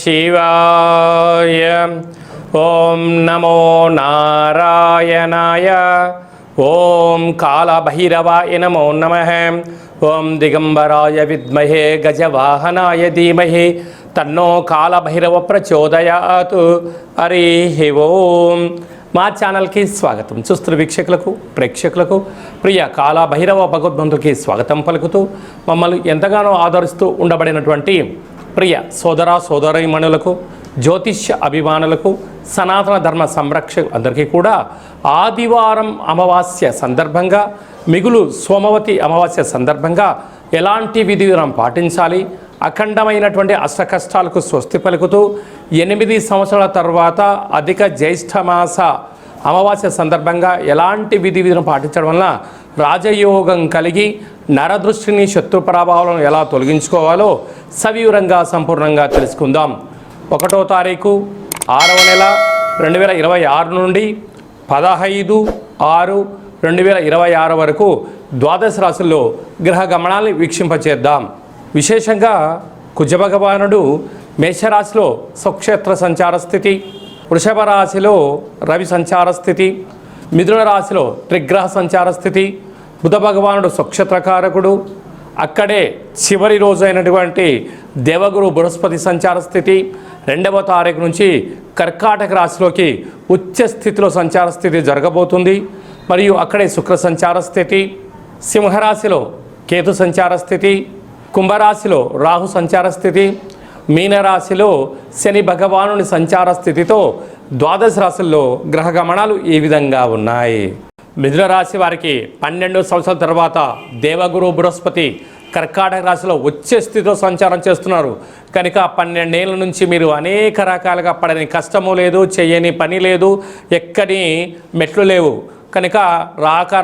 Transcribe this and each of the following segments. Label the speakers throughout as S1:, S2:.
S1: శివాయ. ఓం నమో నారాయణాయ. ఓం కాళభైరవాయ నమో నమః. ఓం దిగంబరాయ విద్మహే గజవాహనాయ ధీమహి తన్నో కాళభైరవ ప్రచోదయాత్. హరి ఓం. మా ఛానల్కి స్వాగతం. చూస్తున్న వీక్షకులకు ప్రేక్షకులకు ప్రియ కాళభైరవ భగవద్బంధుకి స్వాగతం పలుకుతూ మమ్మల్ని ఎంతగానో ఆదరిస్తూ ఉండబడినటువంటి ప్రియ సోదర సోదరీమణులకు, జ్యోతిష్య అభిమానులకు, సనాతన ధర్మ సంరక్షకులు అందరికీ కూడా ఆదివారం అమావాస్య సందర్భంగా, మిగులు సోమవతి అమావాస్య సందర్భంగా ఎలాంటి విధి విధానం పాటించాలి, అఖండమైనటువంటి అష్టకష్టాలకు స్వస్తి పలుకుతూ 8 సంవత్సరాల తర్వాత అధిక జ్యేష్ఠమాస అమావాస్య సందర్భంగా ఎలాంటి విధి విధానం పాటించడం వలన రాజయోగం కలిగి నరదృష్టిని, శత్రు ప్రభావాలను ఎలా తొలగించుకోవాలో సవివరంగా సంపూర్ణంగా తెలుసుకుందాం. 1వ తారీఖు 6వ నెల 2026 నుండి 15/6/2026 వరకు ద్వాదశ రాశుల్లో గ్రహ గమనాన్ని వీక్షింపచేద్దాం. విశేషంగా కుజభగవానుడు మేషరాశిలో స్వక్షేత్ర సంచార స్థితి, వృషభ రాశిలో రవి సంచార స్థితి, మిథున రాశిలో త్రిగ్రహ సంచార స్థితి, బుధ భగవానుడు స్వక్షేత్రకారకుడు, అక్కడే చివరి రోజు అయినటువంటి దేవగురు బృహస్పతి సంచార స్థితి, 2వ తారీఖు నుంచి కర్కాటక రాశిలోకి ఉచ్చ స్థితిలో సంచార స్థితి జరగబోతుంది. మరియు అక్కడే శుక్ర సంచార స్థితి, సింహరాశిలో కేతు సంచార స్థితి, కుంభరాశిలో రాహు సంచార స్థితి, మీనరాశిలో శని భగవానుని సంచార స్థితితో ద్వాదశ రాశుల్లో గ్రహ గమనాలు ఈ విధంగా ఉన్నాయి. మిథున రాశి వారికి 12 సంవత్సరాల తర్వాత దేవగురు బృహస్పతి కర్కాటక రాశిలో వచ్చే స్థితిలో సంచారం చేస్తున్నారు. కనుక 12 ఏళ్ళ నుంచి మీరు అనేక రకాలుగా పడని కష్టము లేదు, చేయని పని లేదు, ఎక్కని మెట్లు లేవు. కనుక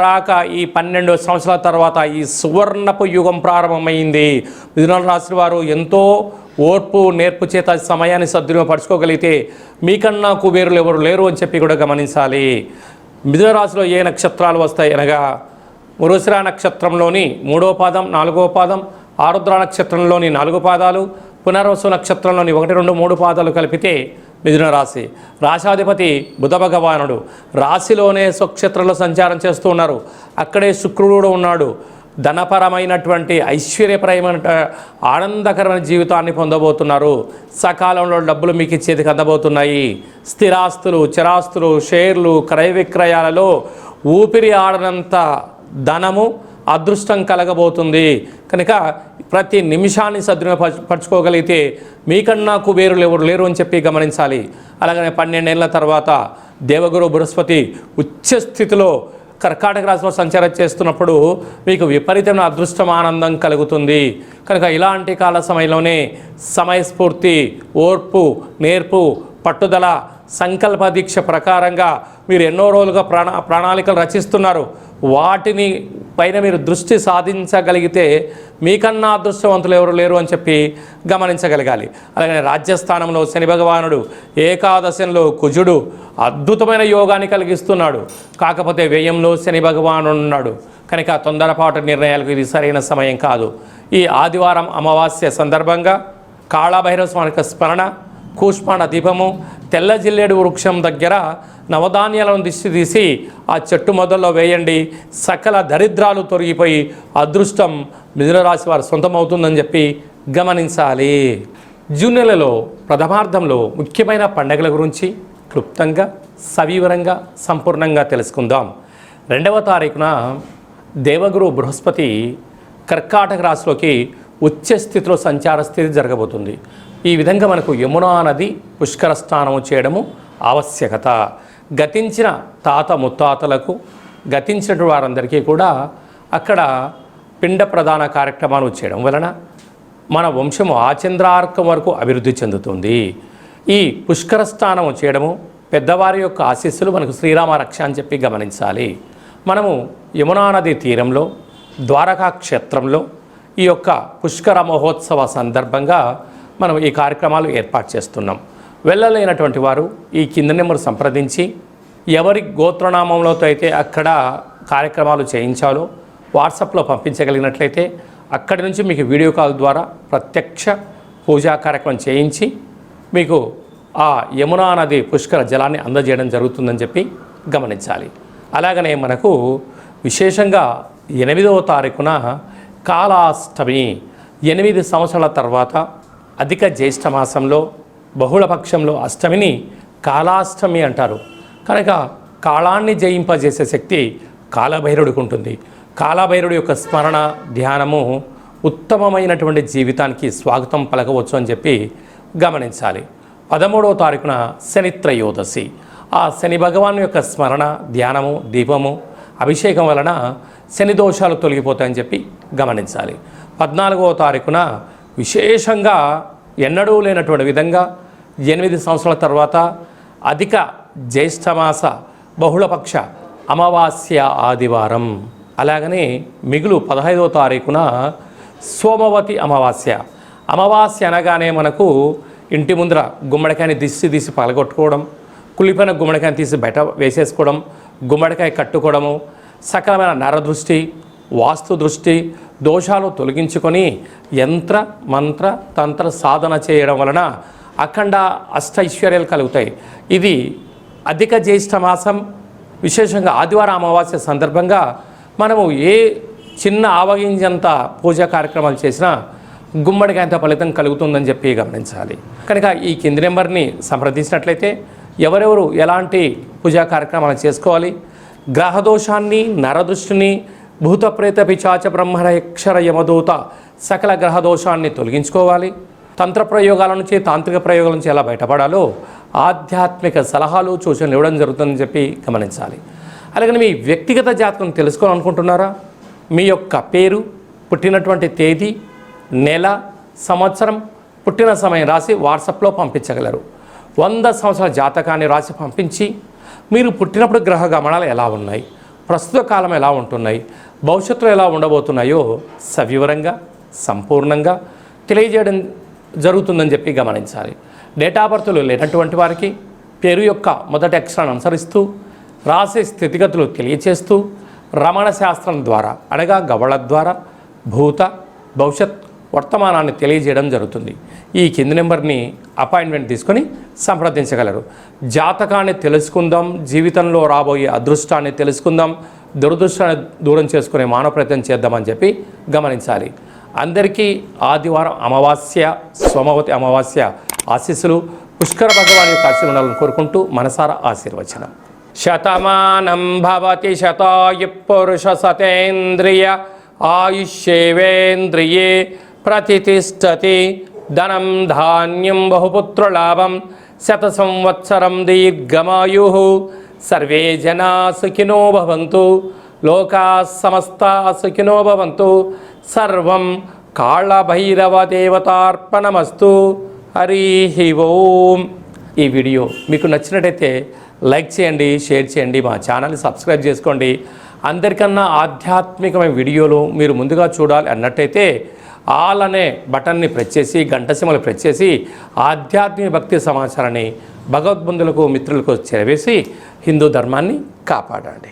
S1: రాక ఈ 12 సంవత్సరాల తర్వాత ఈ సువర్ణపు యుగం ప్రారంభమైంది. మిథున రాశి వారు ఎంతో ఓర్పు నేర్పు చేత సమయాన్ని సద్వినియోగపరచుకోగలిగితే మీకన్నా కుబేరులు ఎవరు లేరు అని చెప్పి కూడా గమనించాలి. మిథున రాశిలో ఏ నక్షత్రాలు వస్తాయి అనగా మృగశిర నక్షత్రంలోని 3వ పాదం, 4వ పాదం, ఆరుద్ర నక్షత్రంలోని 4 పాదాలు, పునర్వసు నక్షత్రంలోని 1, 2, 3 పాదాలు కలిపితే మిథున రాశి. రాశాధిపతి బుధ భగవానుడు రాశిలోనే స్వక్షేత్రంలో సంచారం చేస్తూ ఉన్నారు. అక్కడే శుక్రుడు ఉన్నాడు. ధనపరమైనటువంటి ఐశ్వర్యపరమైన ఆనందకరమైన జీవితాన్ని పొందబోతున్నారు. సకాలంలో డబ్బులు మీకు చేతికి అందబోతున్నాయి. స్థిరాస్తులు, చరాస్తులు, షేర్లు, క్రయ విక్రయాలలో ఊపిరి ఆడనంత ధనము, అదృష్టం కలగబోతుంది. కనుక ప్రతి నిమిషాన్ని సద్వినియోగపరచుకోగలిగితే మీకన్నా కుబేరులు ఎవరు లేరు అని చెప్పి గమనించాలి. అలాగనే 12 ఏళ్ల తర్వాత దేవగురు బృహస్పతి ఉచ్చ స్థితిలో కర్కాటక రాశిలో సంచారం చేస్తున్నప్పుడు మీకు విపరీతమైన అదృష్టం, ఆనందం కలుగుతుంది. కనుక ఇలాంటి కాల సమయంలోనే సమయస్ఫూర్తి, ఓర్పు, నేర్పు, పట్టుదల, సంకల్ప దీక్ష ప్రకారంగా మీరు ఎన్నో రోజులుగా ప్రణాళికలు రచిస్తున్నారు. వాటిని పైన మీరు దృష్టి సాధించగలిగితే మీకన్నా అదృష్టవంతులు ఎవరు లేరు అని చెప్పి గమనించగలగాలి. అలాగే రాజ్యస్థానంలో శని భగవానుడు, ఏకాదశంలో కుజుడు అద్భుతమైన యోగాన్ని కలిగిస్తున్నాడు. కాకపోతే వ్యయంలో శని భగవానుడు ఉన్నాడు. కనుక తొందరపాటు నిర్ణయాలకు ఇది సరైన సమయం కాదు. ఈ ఆదివారం అమావాస్య సందర్భంగా కాళభైరవ స్వామి స్మరణ, కూష్మాండ దీపము, తెల్ల జిల్లేడు వృక్షం దగ్గర నవధాన్యాలను దిష్టి తీసి ఆ చెట్టు మొదల్లో వేయండి. సకల దరిద్రాలు తొలగిపోయి అదృష్టం మిథున రాశి వారు సొంతమవుతుందని చెప్పి గమనించాలి. జూన్ నెలలో ప్రథమార్థంలో ముఖ్యమైన పండుగల గురించి క్లుప్తంగా, సవివరంగా, సంపూర్ణంగా తెలుసుకుందాం. 2వ తారీఖున దేవగురు బృహస్పతి కర్కాటక రాశిలోకి ఉచ్చ స్థితిలో సంచార స్థితి జరగబోతుంది. ఈ విధంగా మనకు యమునా నది పుష్కర స్నానము చేయడము ఆవశ్యకత. గతించిన తాత ముత్తాతలకు, గతించిన వారందరికీ కూడా అక్కడ పిండ ప్రధాన కార్యక్రమాలు చేయడం వలన మన వంశము ఆచంద్రార్కం వరకు అభివృద్ధి చెందుతుంది. ఈ పుష్కర స్నానము చేయడము, పెద్దవారి యొక్క ఆశీస్సులు మనకు శ్రీరామ రక్ష అని చెప్పి గమనించాలి. మనము యమునా నది తీరంలో ద్వారకా క్షేత్రంలో ఈ యొక్క పుష్కర మహోత్సవ సందర్భంగా మనం ఈ కార్యక్రమాలు ఏర్పాటు చేస్తున్నాం. వెళ్ళలేనటువంటి వారు ఈ కింద నెంబర్ సంప్రదించి ఎవరి గోత్రనామంలో అయితే అక్కడ కార్యక్రమాలు చేయించాలో వాట్సాప్లో పంపించగలిగినట్లయితే అక్కడి నుంచి మీకు వీడియో కాల్ ద్వారా ప్రత్యక్ష పూజా కార్యక్రమం చేయించి మీకు ఆ యమునా నది పుష్కర జలాన్ని అందజేయడం జరుగుతుందని చెప్పి గమనించాలి. అలాగనే మనకు విశేషంగా 8వ తారీఖున కాళాష్టమి, 8 సంవత్సరాల తర్వాత అధిక జ్యేష్ఠ మాసంలో బహుళపక్షంలో అష్టమిని కాళాష్టమి అంటారు. కనుక కాళాన్ని జయింపజేసే శక్తి కాలభైరవుడికి ఉంటుంది. కాలభైరవుడి యొక్క స్మరణ ధ్యానము ఉత్తమమైనటువంటి జీవితానికి స్వాగతం పలకవచ్చు అని చెప్పి గమనించాలి. 13వ తారీఖున శని త్రయోదశి. ఆ శని భగవాన్ యొక్క స్మరణ ధ్యానము దీపము అభిషేకం వలన శని దోషాలు తొలగిపోతాయని చెప్పి గమనించాలి. 14వ తారీఖున విశేషంగా ఎన్నడూ లేనటువంటి విధంగా 8 సంవత్సరాల తర్వాత అధిక జ్యేష్ఠమాస బహుళపక్ష అమావాస్య ఆదివారం. అలాగనే మిగులు 15వ తారీఖున సోమవతి అమావాస్య. అమావాస్య అనగానే మనకు ఇంటి ముందర గుమ్మడికాయని తీసి పగలగొట్టుకోవడం, కులిపోయిన గుమ్మడికాయని తీసి బయట వేసేసుకోవడం, గుమ్మడికాయ కట్టుకోవడము, సకలమైన నరదృష్టి వాస్తు దృష్టి దోషాలు తొలగించుకొని యంత్ర మంత్ర తంత్ర సాధన చేయడం వలన అఖండ అష్టైశ్వర్యాలు కలుగుతాయి. ఇది అధిక జ్యేష్ఠ మాసం విశేషంగా ఆదివారం అమావాస్య సందర్భంగా మనము ఏ చిన్న ఆవగింజంత పూజా కార్యక్రమాలు చేసినా గుమ్మడికాయంత ఫలితం కలుగుతుందని చెప్పి గమనించాలి. కనుక ఈ కింది నెంబర్ని సంప్రదించినట్లయితే ఎవరెవరు ఎలాంటి పూజా కార్యక్రమాలు చేసుకోవాలి, గ్రహదోషాన్ని నరదృష్టిని భూత ప్రేత పిచాచ బ్రహ్మర యక్షర యమదూత సకల గ్రహదోషాన్ని తొలగించుకోవాలి, తంత్ర ప్రయోగాల నుంచి తాంత్రిక ప్రయోగాల నుంచి ఎలా బయటపడాలో ఆధ్యాత్మిక సలహాలు సూచనలు ఇవ్వడం జరుగుతుందని చెప్పి గమనించాలి. అలాగే మీ వ్యక్తిగత జాతకం తెలుసుకోవాలనుకుంటున్నారా? మీ యొక్క పేరు, పుట్టినటువంటి తేదీ, నెల, సంవత్సరం, పుట్టిన సమయం రాసి వాట్సాప్లో పంపించగలరు. 100 సంవత్సరాల జాతకాన్ని రాసి పంపించి మీరు పుట్టినప్పుడు గ్రహ గమనాలు ఎలా ఉన్నాయి, ప్రస్తుత కాలం ఎలా ఉంటున్నాయి, భవిష్యత్తులో ఎలా ఉండబోతున్నాయో సవివరంగా సంపూర్ణంగా తెలియజేయడం జరుగుతుందని చెప్పి గమనించాలి. డేటా బర్త్లు లేనటువంటి వారికి పేరు యొక్క మొదటి అక్షరాన్ని అనుసరిస్తూ రాసే స్థితిగతులు తెలియచేస్తూ రమణ శాస్త్రం ద్వారా అనగా గవళ ద్వారా భూత భవిష్యత్ వర్తమానాన్ని తెలియజేయడం జరుగుతుంది. ఈ కింది నెంబర్ని అపాయింట్మెంట్ తీసుకొని సంప్రదించగలరు. జాతకాన్ని తెలుసుకుందాం, జీవితంలో రాబోయే అదృష్టాన్ని తెలుసుకుందాం, దురదృష్టాన్ని దూరం చేసుకునే మానవ ప్రయత్నం చేద్దామని చెప్పి గమనించాలి. అందరికీ ఆదివారం అమావాస్య సోమవతి అమావాస్య ఆశీస్సులు పుష్కర భగవాన్ యొక్క ఆశీర్వాదాలను కోరుకుంటూ మనసారా ఆశీర్వచనం. శతమానం భవతి శతాయు పురుష సతేంద్రియ ఆయుష్యేవేంద్రియే ప్రతిష్టతి ధనం ధాన్యం బహుపుత్రలాభం శత సంవత్సరం దీర్ఘమాయు సర్వే జనా సుఖినో భవంతు లోకా సమస్తా సుఖినో భవంతు సర్వం కాళభైరవ దేవతార్పణమస్తు. హరి ఓం. ఈ వీడియో మీకు నచ్చినట్టయితే లైక్ చేయండి, షేర్ చేయండి, మా ఛానల్ని సబ్స్క్రైబ్ చేసుకోండి. అందరికన్నా ఆధ్యాత్మికమైన వీడియోలు మీరు ముందుగా చూడాలి అన్నట్టయితే ఆల్ అనే బటన్ని ప్రెస్ చేసి గంట సింబల్ ప్రెస్ చేసి ఆధ్యాత్మిక భక్తి సమాచారాన్ని భగవద్బంధులకు మిత్రులకు చేరవేసి హిందూ ధర్మాన్ని కాపాడండి.